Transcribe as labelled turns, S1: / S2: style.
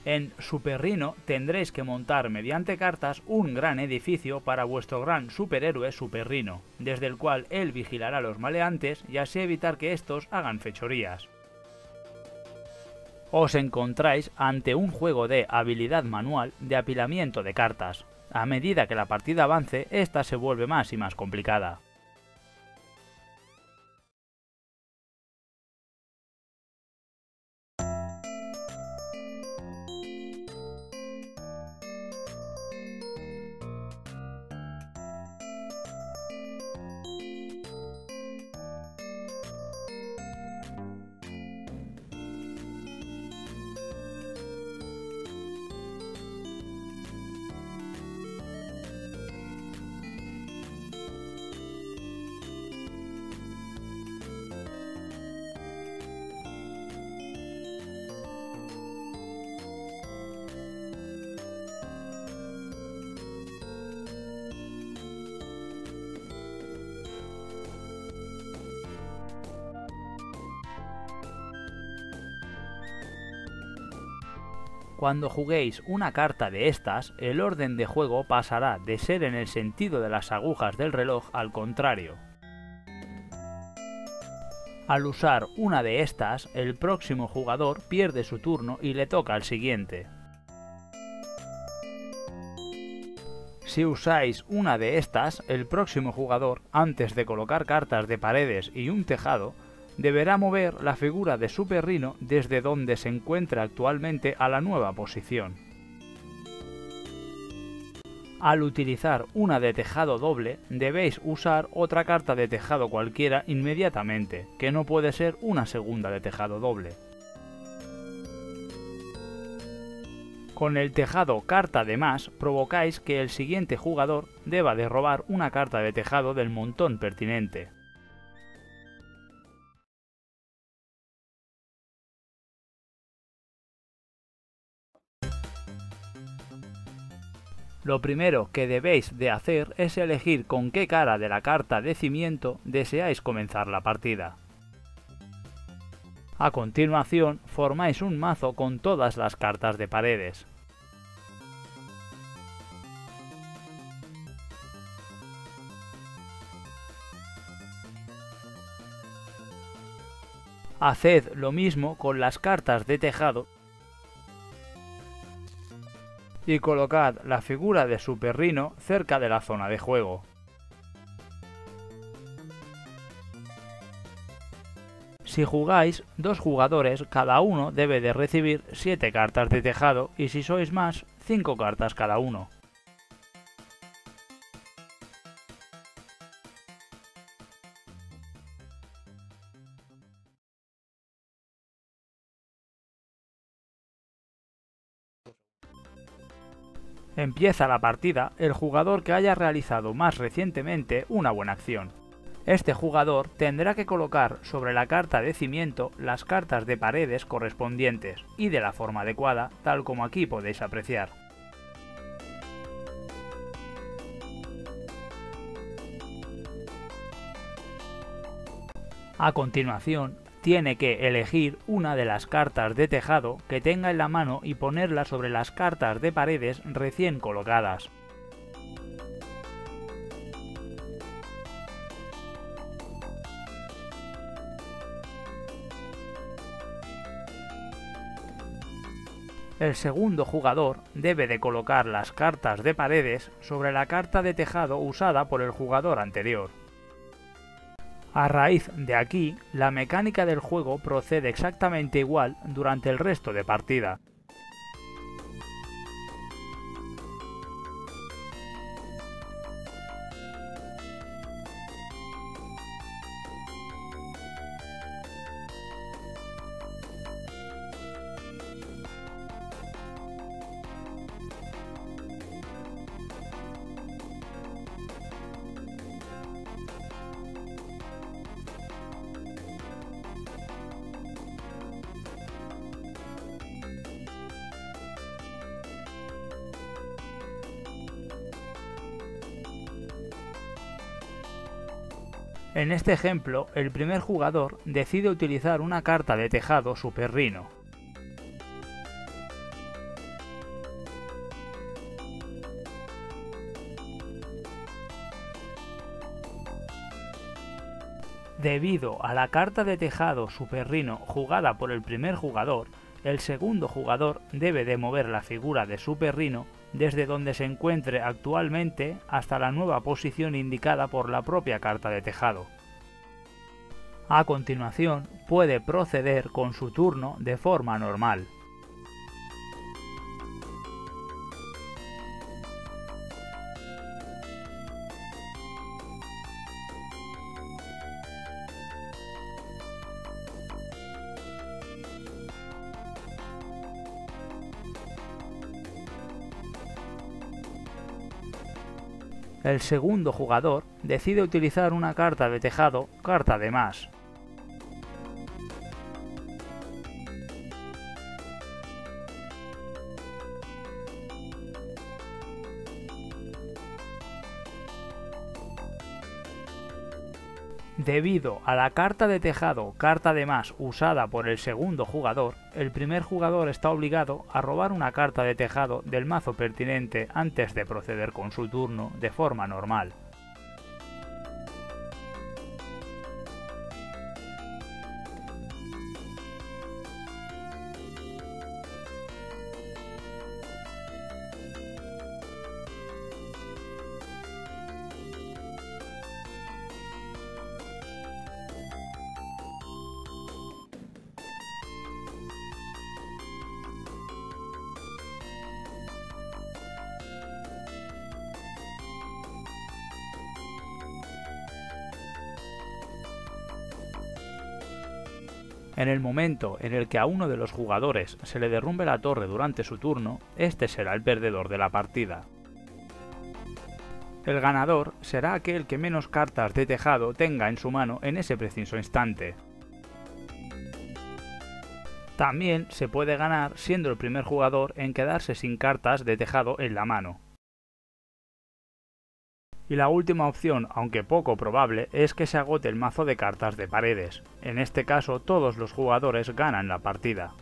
S1: En Super Rhino tendréis que montar mediante cartas un gran edificio para vuestro gran superhéroe Super Rhino, desde el cual él vigilará a los maleantes y así evitar que estos hagan fechorías. Os encontráis ante un juego de habilidad manual de apilamiento de cartas. A medida que la partida avance, esta se vuelve más y más complicada. Cuando juguéis una carta de estas, el orden de juego pasará de ser en el sentido de las agujas del reloj al contrario. Al usar una de estas, el próximo jugador pierde su turno y le toca al siguiente. Si usáis una de estas, el próximo jugador, antes de colocar cartas de paredes y un tejado, deberá mover la figura de Super Rhino desde donde se encuentra actualmente a la nueva posición. Al utilizar una de tejado doble, debéis usar otra carta de tejado cualquiera inmediatamente, que no puede ser una segunda de tejado doble. Con el tejado carta de más, provocáis que el siguiente jugador deba de robar una carta de tejado del montón pertinente. Lo primero que debéis de hacer es elegir con qué cara de la carta de cimiento deseáis comenzar la partida. A continuación, formáis un mazo con todas las cartas de paredes. Haced lo mismo con las cartas de tejado y colocad la figura de Super Rhino cerca de la zona de juego. Si jugáis dos jugadores, cada uno debe de recibir 7 cartas de tejado y si sois más, 5 cartas cada uno. Empieza la partida el jugador que haya realizado más recientemente una buena acción. Este jugador tendrá que colocar sobre la carta de cimiento las cartas de paredes correspondientes y de la forma adecuada, tal como aquí podéis apreciar. A continuación, tiene que elegir una de las cartas de tejado que tenga en la mano y ponerla sobre las cartas de paredes recién colocadas. El segundo jugador debe de colocar las cartas de paredes sobre la carta de tejado usada por el jugador anterior. A raíz de aquí, la mecánica del juego procede exactamente igual durante el resto de partida. En este ejemplo, el primer jugador decide utilizar una carta de tejado Super Rhino. Debido a la carta de tejado Super Rhino jugada por el primer jugador, el segundo jugador debe de mover la figura de Super Rhino desde donde se encuentre actualmente hasta la nueva posición indicada por la propia carta de tejado. A continuación, puede proceder con su turno de forma normal. El segundo jugador decide utilizar una carta de tejado, carta de más. Debido a la carta de tejado, carta de más usada por el segundo jugador, el primer jugador está obligado a robar una carta de tejado del mazo pertinente antes de proceder con su turno de forma normal. En el momento en el que a uno de los jugadores se le derrumbe la torre durante su turno, este será el perdedor de la partida. El ganador será aquel que menos cartas de tejado tenga en su mano en ese preciso instante. También se puede ganar siendo el primer jugador en quedarse sin cartas de tejado en la mano. Y la última opción, aunque poco probable, es que se agote el mazo de cartas de paredes. En este caso, todos los jugadores ganan la partida.